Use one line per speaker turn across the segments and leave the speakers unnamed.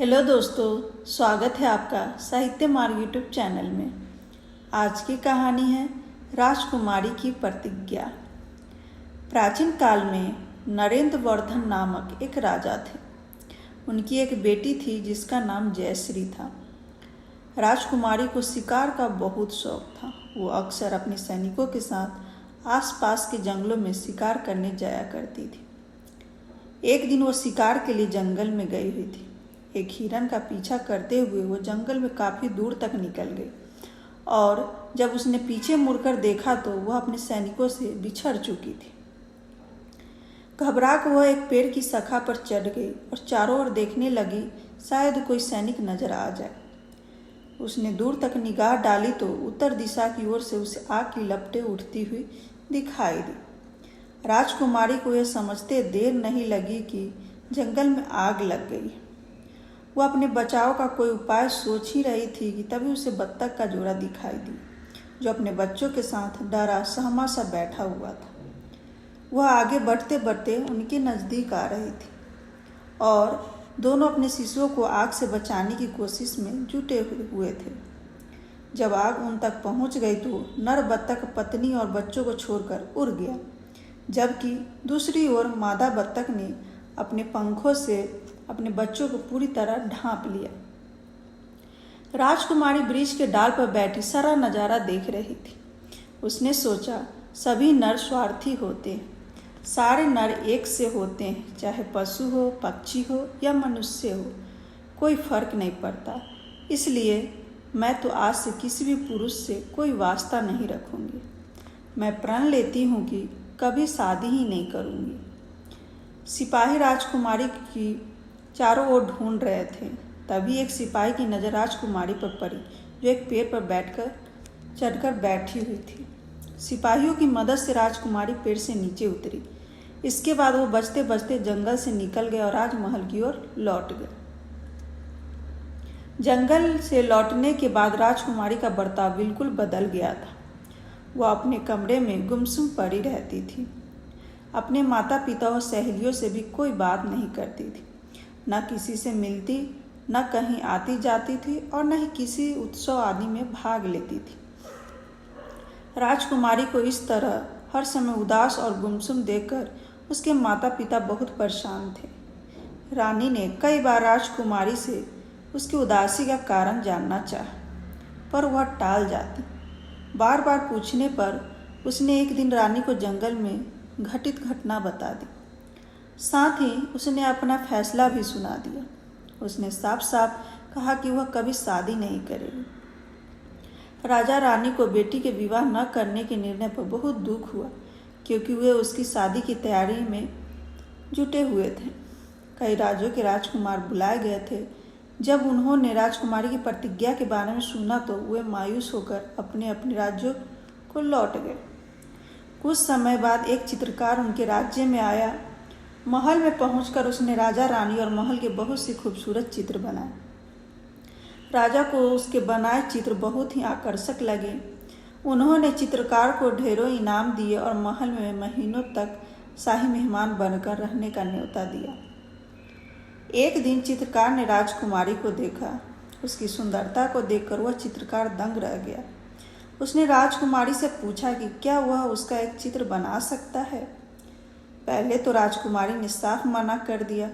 Hello दोस्तों, स्वागत है आपका साहित्य मार्ग यूट्यूब चैनल में। आज की कहानी है राजकुमारी की प्रतिज्ञा। प्राचीन काल में नरेंद्र वर्धन नामक एक राजा थे। उनकी एक बेटी थी जिसका नाम जयश्री था। राजकुमारी को शिकार का बहुत शौक था। वो अक्सर अपने सैनिकों के साथ आसपास के जंगलों में शिकार करने जाया करती थी। एक दिन वो शिकार के लिए जंगल में गई हुई थी। एक हिरन का पीछा करते हुए वो जंगल में काफ़ी दूर तक निकल गई और जब उसने पीछे मुड़कर देखा तो वह अपने सैनिकों से बिछड़ चुकी थी। घबरा कर वह एक पेड़ की शाखा पर चढ़ गई और चारों ओर देखने लगी, शायद कोई सैनिक नजर आ जाए। उसने दूर तक निगाह डाली तो उत्तर दिशा की ओर से उसे आग की लपटें उठती हुई दिखाई दी। राजकुमारी को यह समझते देर नहीं लगी कि जंगल में आग लग गई। वह अपने बचाव का कोई उपाय सोच ही रही थी कि तभी उसे बत्तख का जोड़ा दिखाई दी, जो अपने बच्चों के साथ डरा सहमा सा बैठा हुआ था। वह आगे बढ़ते बढ़ते उनके नज़दीक आ रही थी और दोनों अपने शिशुओं को आग से बचाने की कोशिश में जुटे हुए थे। जब आग उन तक पहुंच गई तो नर बत्तख पत्नी और बच्चों को छोड़कर उड़ गया, जबकि दूसरी ओर मादा बत्तख ने अपने पंखों से अपने बच्चों को पूरी तरह ढांप लिया। राजकुमारी वृक्ष के डाल पर बैठी सारा नज़ारा देख रही थी। उसने सोचा, सभी नर स्वार्थी होते हैं, सारे नर एक से होते हैं, चाहे पशु हो, पक्षी हो या मनुष्य हो, कोई फर्क नहीं पड़ता। इसलिए मैं तो आज से किसी भी पुरुष से कोई वास्ता नहीं रखूंगी। मैं प्रण लेती हूँ कि कभी शादी ही नहीं करूँगी। सिपाही राजकुमारी की चारों ओर ढूंढ रहे थे। तभी एक सिपाही की नज़र राजकुमारी पर पड़ी, जो एक पेड़ पर चढ़कर बैठी हुई थी। सिपाहियों की मदद से राजकुमारी पेड़ से नीचे उतरी। इसके बाद वो बचते बचते जंगल से निकल गए और राजमहल की ओर लौट गए। जंगल से लौटने के बाद राजकुमारी का बर्ताव बिल्कुल बदल गया था। वह अपने कमरे में गुमसुम पड़ी रहती थी। अपने माता पिता और सहेलियों से भी कोई बात नहीं करती थी, न किसी से मिलती, न कहीं आती जाती थी और न ही किसी उत्सव आदि में भाग लेती थी। राजकुमारी को इस तरह हर समय उदास और गुमसुम देखकर उसके माता पिता बहुत परेशान थे। रानी ने कई बार राजकुमारी से उसकी उदासी का कारण जानना चाहा, पर वह टाल जाती। बार बार पूछने पर उसने एक दिन रानी को जंगल में घटित घटना बता दी। साथ ही उसने अपना फैसला भी सुना दिया। उसने साफ साफ कहा कि वह कभी शादी नहीं करेगी। राजा रानी को बेटी के विवाह न करने के निर्णय पर बहुत दुख हुआ, क्योंकि वे उसकी शादी की तैयारी में जुटे हुए थे। कई राज्यों के राजकुमार बुलाए गए थे। जब उन्होंने राजकुमारी की प्रतिज्ञा के बारे में सुना तो वे मायूस होकर अपने अपने राज्यों को लौट गए। कुछ समय बाद एक चित्रकार उनके राज्य में आया। महल में पहुंचकर उसने राजा रानी और महल के बहुत से खूबसूरत चित्र बनाए। राजा को उसके बनाए चित्र बहुत ही आकर्षक लगे। उन्होंने चित्रकार को ढेरों इनाम दिए और महल में महीनों तक शाही मेहमान बनकर रहने का न्योता दिया। एक दिन चित्रकार ने राजकुमारी को देखा। उसकी सुंदरता को देखकर वह चित्रकार दंग रह गया। उसने राजकुमारी से पूछा कि क्या वह उसका एक चित्र बना सकता है। पहले तो राजकुमारी ने साफ मना कर दिया,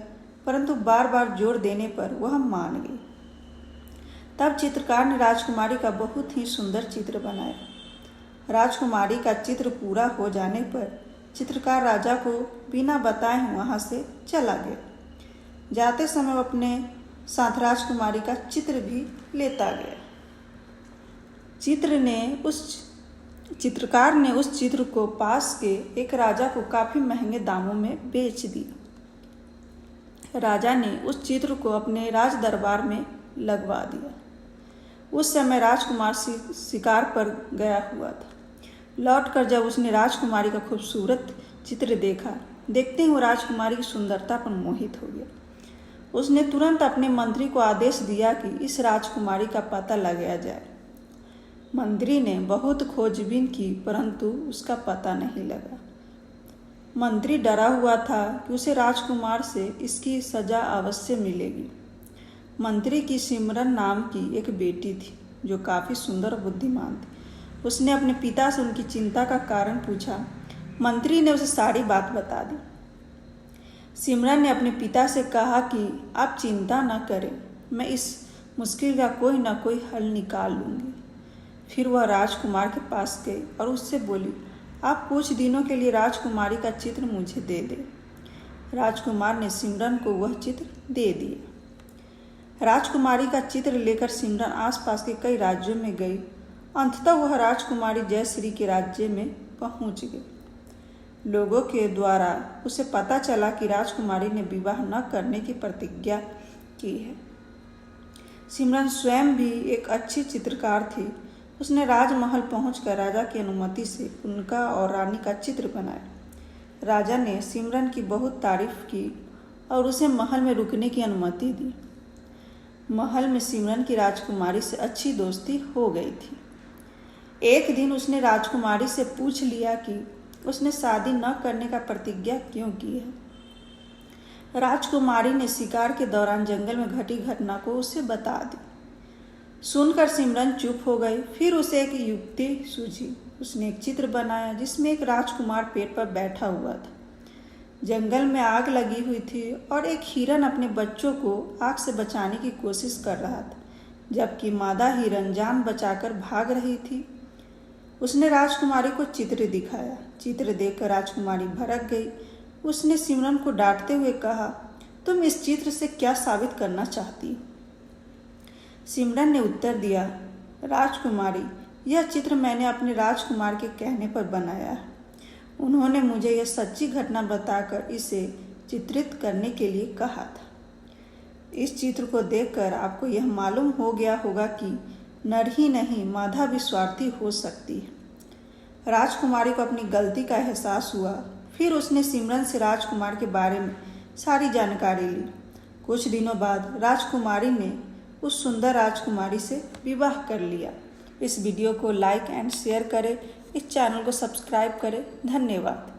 परंतु बार बार जोर देने पर वह मान गई। तब चित्रकार ने राजकुमारी का बहुत ही सुंदर चित्र बनाया। राजकुमारी का चित्र पूरा हो जाने पर चित्रकार राजा को बिना बताए वहां से चला गया। जाते समय वो अपने साथ राजकुमारी का चित्र भी लेता गया। चित्रकार ने उस चित्र को पास के एक राजा को काफ़ी महंगे दामों में बेच दिया। राजा ने उस चित्र को अपने राज दरबार में लगवा दिया। उस समय राजकुमार शिकार पर गया हुआ था। लौटकर जब उसने राजकुमारी का खूबसूरत चित्र देखा, देखते ही वो राजकुमारी की सुंदरता पर मोहित हो गया। उसने तुरंत अपने मंत्री को आदेश दिया कि इस राजकुमारी का पता लगाया जाए। मंत्री ने बहुत खोजबीन की, परंतु उसका पता नहीं लगा। मंत्री डरा हुआ था कि उसे राजकुमार से इसकी सजा अवश्य मिलेगी। मंत्री की सिमरन नाम की एक बेटी थी जो काफ़ी सुंदर और बुद्धिमान थी। उसने अपने पिता से उनकी चिंता का कारण पूछा। मंत्री ने उसे सारी बात बता दी। सिमरन ने अपने पिता से कहा कि आप चिंता न करें, मैं इस मुश्किल का कोई ना कोई हल निकाल लूँगी। फिर वह राजकुमार के पास गई और उससे बोली, आप कुछ दिनों के लिए राजकुमारी का चित्र मुझे दे दें। राजकुमार ने सिमरन को वह चित्र दे दिया। राजकुमारी का चित्र लेकर सिमरन आसपास के कई राज्यों में गई। अंततः वह राजकुमारी जयश्री के राज्य में पहुंच गई। लोगों के द्वारा उसे पता चला कि राजकुमारी ने विवाह न करने की प्रतिज्ञा की है। सिमरन स्वयं भी एक अच्छी चित्रकार थी। उसने राजमहल पहुंचकर राजा की अनुमति से उनका और रानी का चित्र बनाया। राजा ने सिमरन की बहुत तारीफ की और उसे महल में रुकने की अनुमति दी। महल में सिमरन की राजकुमारी से अच्छी दोस्ती हो गई थी। एक दिन उसने राजकुमारी से पूछ लिया कि उसने शादी न करने का प्रतिज्ञा क्यों की है। राजकुमारी ने शिकार के दौरान जंगल में घटी घटना को उसे बता दी। सुनकर सिमरन चुप हो गई। फिर उसे एक युक्ति सूझी। उसने एक चित्र बनाया जिसमें एक राजकुमार पेड़ पर बैठा हुआ था। जंगल में आग लगी हुई थी और एक हिरन अपने बच्चों को आग से बचाने की कोशिश कर रहा था, जबकि मादा हिरन जान बचाकर भाग रही थी। उसने राजकुमारी को चित्र दिखाया। चित्र देखकर राजकुमारी भड़क गई। उसने सिमरन को डांटते हुए कहा, तुम इस चित्र से क्या साबित करना चाहती हो? सिमरन ने उत्तर दिया, राजकुमारी, यह चित्र मैंने अपने राजकुमार के कहने पर बनाया है। उन्होंने मुझे यह सच्ची घटना बताकर इसे चित्रित करने के लिए कहा था। इस चित्र को देखकर आपको यह मालूम हो गया होगा कि नर ही नहीं मादा भी स्वार्थी हो सकती है। राजकुमारी को अपनी गलती का एहसास हुआ। फिर उसने सिमरन से राजकुमार के बारे में सारी जानकारी ली। कुछ दिनों बाद राजकुमारी ने उस सुंदर राजकुमारी से विवाह कर लिया। इस वीडियो को लाइक एंड शेयर करें। इस चैनल को सब्सक्राइब करें। धन्यवाद।